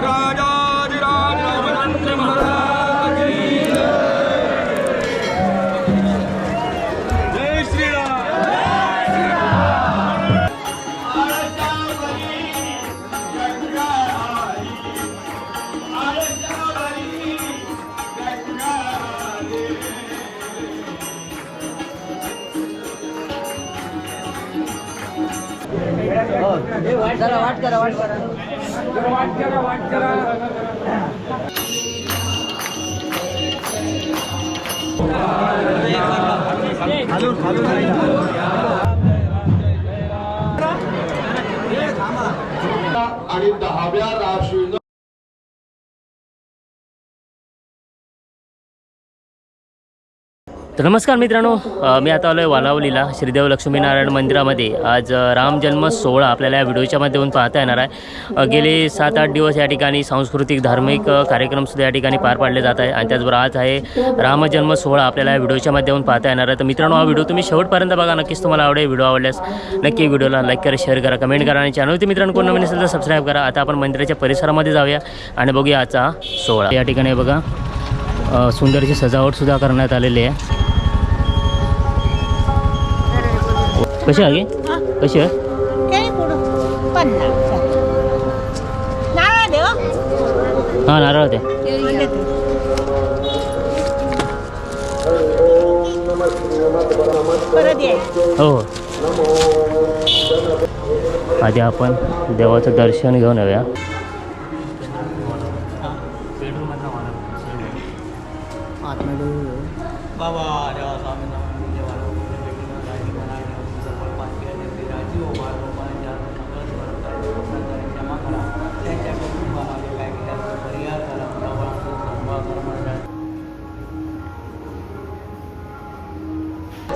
राजाधिराज रामचंद्र महाराज की जय श्रीराम। जरा वाट करा आणि 10व्या राष्ट्रीय तर नमस्कार मित्रांनो, मी आता आलो आहे वालावलीला श्रीदेव लक्ष्मीनारायण मंदिरामध्ये। आज राम जन्म सोहळा आपल्याला या व्हिडिओच्या माध्यमातून पाहता येणार आहे। गेले 7-8 दिवस या ठिकाणी सांस्कृतिक धार्मिक कार्यक्रमसुद्धा या ठिकाणी पार पाडले जात आहे आणि त्याचबरोबर आज आहे राम जन्म सोहळा आपल्याला या व्हिडिओच्या माध्यमातून पाहता येणार आहे। तर मित्रांनो, हा व्हिडिओ तुम्ही शेवटपर्यंत बघा, नक्कीच तुम्हाला आवडेल। व्हिडिओ आवडल्यास नक्की व्हिडिओला लाईक करा, शेअर करा, कमेंट करा आणि चॅनलवरती मित्रांनो कोण नवीन असेल तर सबस्क्राईब करा। आता आपण मंदिराच्या परिसरामध्ये जाऊया आणि बघूया आजचा सोहळा। या ठिकाणी बघा सुंदरशी सजावटसुद्धा करण्यात आलेली आहे। कशी आहे कशी आहे हां नारळ द्या हो हो। आधी आपण देवाचं दर्शन घेऊन येऊया।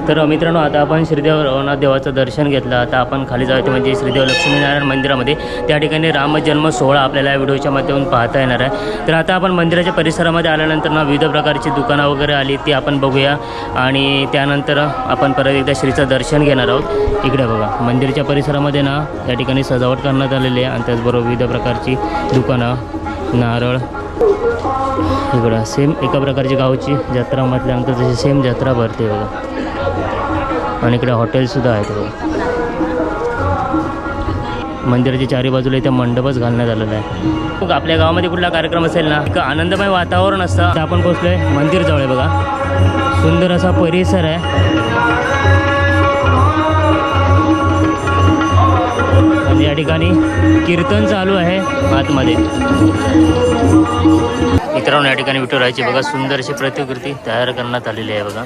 तर मित्रांनो, आता आपण श्रीदेव रवनाथ देवाचं दर्शन घेतलं। आता आपण खाली जाऊया, म्हणजे श्रीदेव लक्ष्मीनारायण मंदिरामध्ये। त्या ठिकाणी रामजन्म सोहळा आपल्याला या व्हिडिओच्या माध्यमातून पाहता येणार आहे। तर आता आपण मंदिराच्या परिसरामध्ये आल्यानंतर ना विविध प्रकारची दुकानं वगैरे आली ती आपण बघूया आणि त्यानंतर आपण परत एकदा श्रीचं दर्शन घेणार आहोत। इकडे बघा मंदिराच्या परिसरामध्ये ना या ठिकाणी सजावट करण्यात आलेली आहे आणि त्याचबरोबर विविध प्रकारची दुकानं, नारळ, इकडं सेम एका प्रकारची गावची जत्रा म्हटल्यानंतर जशी सेम जत्रा भरते बघा। आणि इकडे हॉटेलसुद्धा आहेत बघा। मंदिराच्या चारी बाजूला इथे मंडपच घालण्यात आलेला आहे। मग आपल्या गावामध्ये कुठला कार्यक्रम असेल ना का आनंदमय वातावरण असतं। तर आपण पोहोचलो आहे मंदिर जवळ आहे बघा, सुंदर असा परिसर आहे आणि या ठिकाणी कीर्तन चालू आहे आतमध्ये। मित्रांनो, या ठिकाणी विठुरायाची बघा सुंदर अशी प्रतिकृती तयार करण्यात आलेली आहे बघा।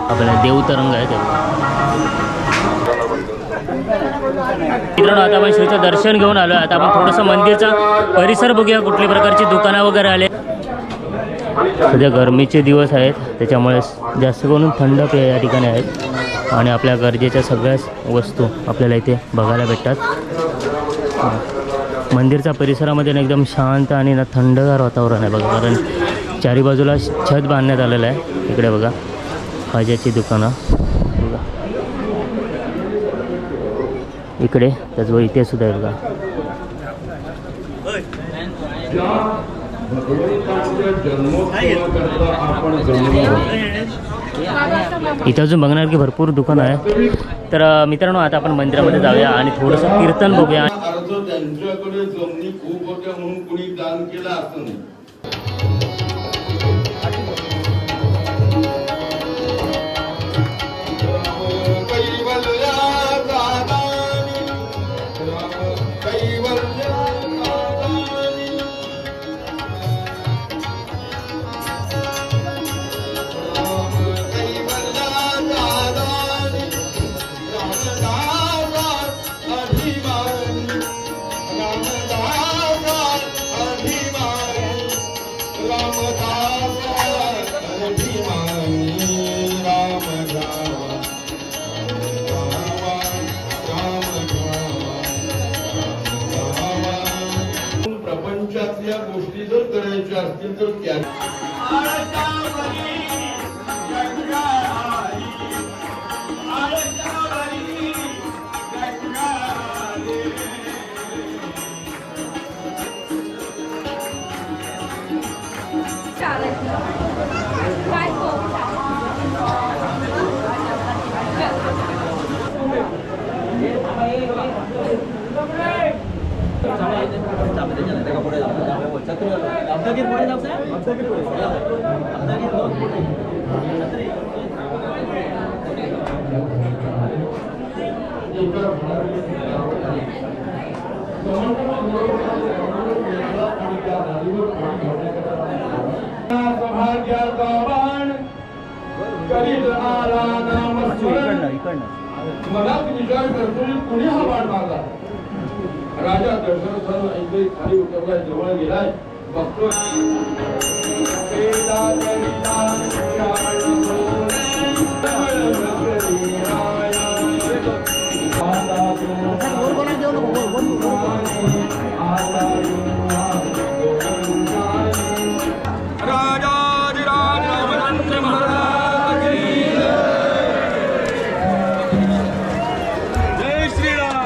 आपल्याला देवतरंग आहे ते मित्रांनो। आता आपण श्रीचं दर्शन घेऊन आलो। आता आपण थोडंसं मंदिरचा परिसर बघूया, कुठल्या प्रकारची दुकानं वगैरे आले। सध्या गरमीचे दिवस आहेत त्याच्यामुळे जास्त करून थंड पेय या ठिकाणी आहेत आणि आपल्या गरजेच्या सगळ्याच वस्तू आपल्याला इथे बघायला भेटतात। मंदिरच्या परिसरामध्ये एकदम शांत आणि थंडगार वातावरण आहे बघा, कारण चारी बाजूला छत बांधण्यात आलेलं आहे। इकडे बघा भाज्याची दुकानं बघा, इकडे त्याचबरोबर इथे सुद्धा आहे बघा। इथं अजून बघणार की भरपूर दुकानं आहे। तर मित्रांनो, आता आपण मंदिरामध्ये जाऊया आणि थोडंसं कीर्तन बघूया। त्यांच्याकडे जमिनी खूप होत्या म्हणून कुणी दान केलं असं नाही। रामदास अभिमानी राम जावा प्रपंचातल्या गोष्टी जर करायच्या असतील तर त्या सौभाग्याचा बाण करीत आला नामस्मरण मनात विचार करतो कुणी हा बाण मारला राजा दशरथानं ऐकले खाली उतरलाय जवळ गेलाय बघतो राजाधिराज रामचंद्र महाराज की जय श्रीराम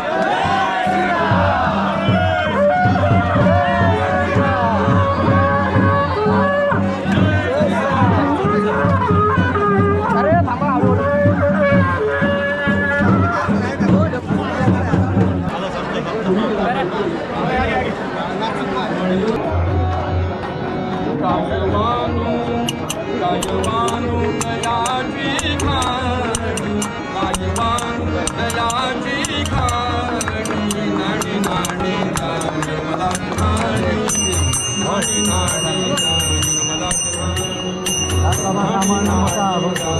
गायवानु दयाची खाणी गायवानु दयाची खाणी नाणी नाणी नाणी मला खाणी नाणी नाणी नाणी मला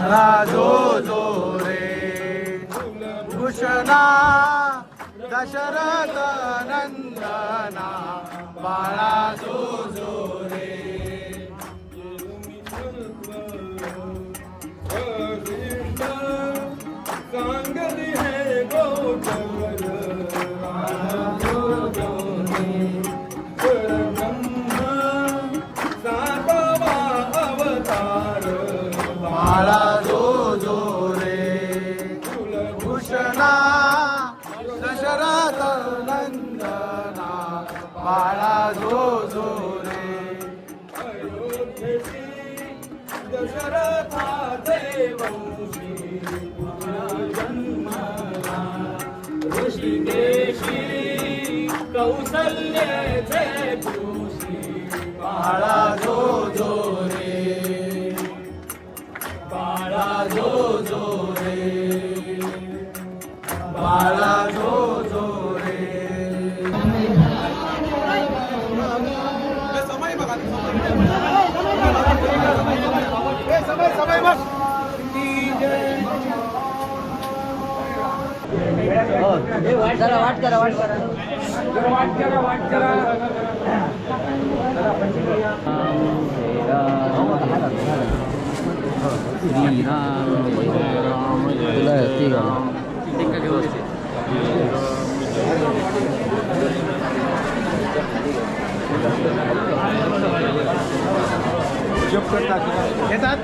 राजो जो रे भूषणा दशरथ नंदना नंदना बाळा जो जो रे सांगली है गोचर ब्रह्म सातवा अवतार बाळा जो जो रे कुलभूषणा दशरथ नंदना बाळा जो जो रे अयोध्येची दशरथाचे वंशी जन्मला ऋषिकेशी कौसल्येचे खुशी बाळा जो जो रे बाळा जो जो रे बाळा जो जो रे समय बघ जरा वाट करा येतात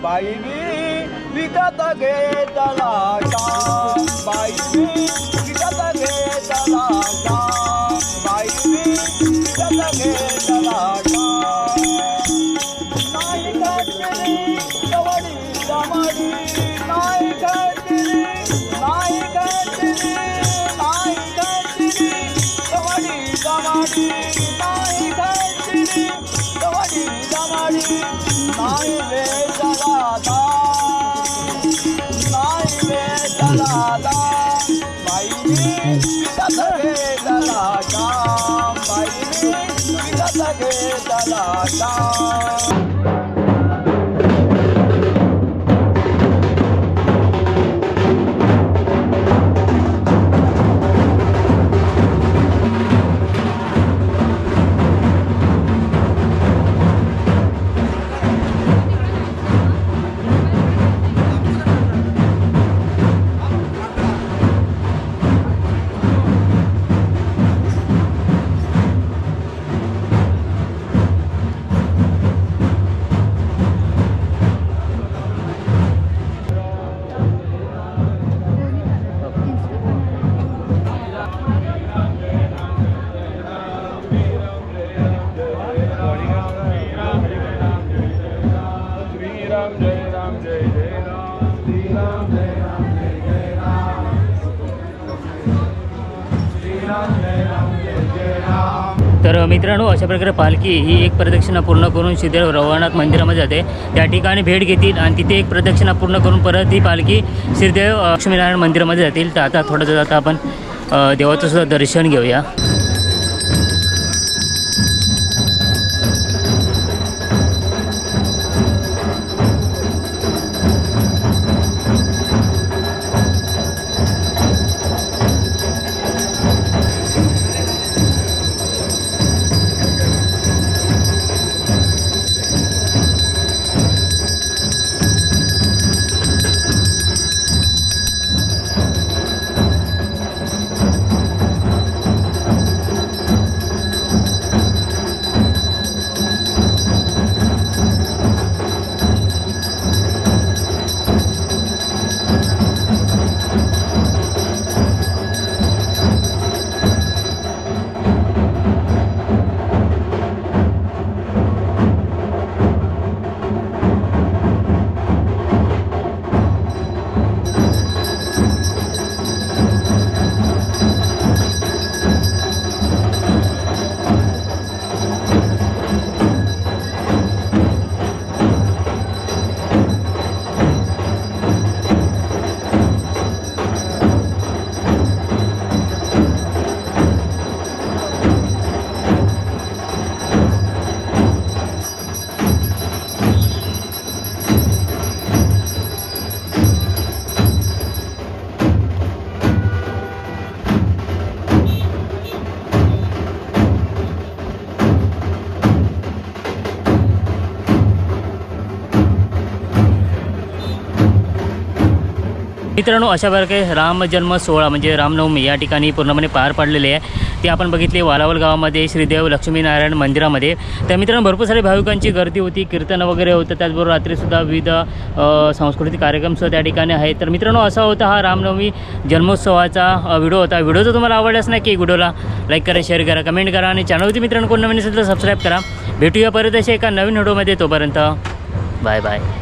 बाई मी विकत घेतला श्याम, बाई मी विकत घेतला श्याम, बाई मी विकत घेतला श्याम. नाही घडली कवडी दमाडी, नाही घडली, नाही घडली, नाही घडली कवडी दमाडी, नाही घडली कवडी दमाडी. नाही वेदला दाम, नाही वेदला दाम, बाई मी विकत घेतला श्याम, बाई मी विकत घेतला श्याम. तर मित्रांनो, अशा प्रकारे पालखी ही एक प्रदक्षिणा पूर्ण करून श्रीदेव रवळनाथ मंदिरामध्ये जाते. त्या ठिकाणी भेट घेतील आणि तिथे एक प्रदक्षिणा पूर्ण करून परत ही पालखी श्रीदेव लक्ष्मीनारायण मंदिरामध्ये जातील. तर आता थोडं जाता आपण देवाचं सुद्धा दर्शन घेऊया. मित्रांनो, अशा प्रकारे राम जन्म सोहळा म्हणजे रामनवमी या ठिकाणी पूर्णपणे पार पाडलेले आहे. ते आपण बघितले वालावल गावामध्ये श्रीदेव लक्ष्मीनारायण मंदिरामध्ये. तर मित्रांनो, भरपूर सारे भाविकांची गर्दी होती, कीर्तन वगैरे होतं. त्याचबरोबर रात्रीसुद्धा विविध सांस्कृतिक कार्यक्रमसुद्धा त्या ठिकाणी आहेत. तर मित्रांनो, असा होता हा रामनवमी जन्मोत्सवाचा व्हिडिओ होता. व्हिडिओ जर तुम्हाला आवडलाच नाही की व्हिडिओला लाईक करा, शेअर करा, कमेंट करा आणि चॅनलवरती मित्रांनो कोण नवीन असेल तर सबस्क्राईब करा. भेटूया परत अशा एका नवीन व्हिडिओमध्ये. तोपर्यंत बाय बाय.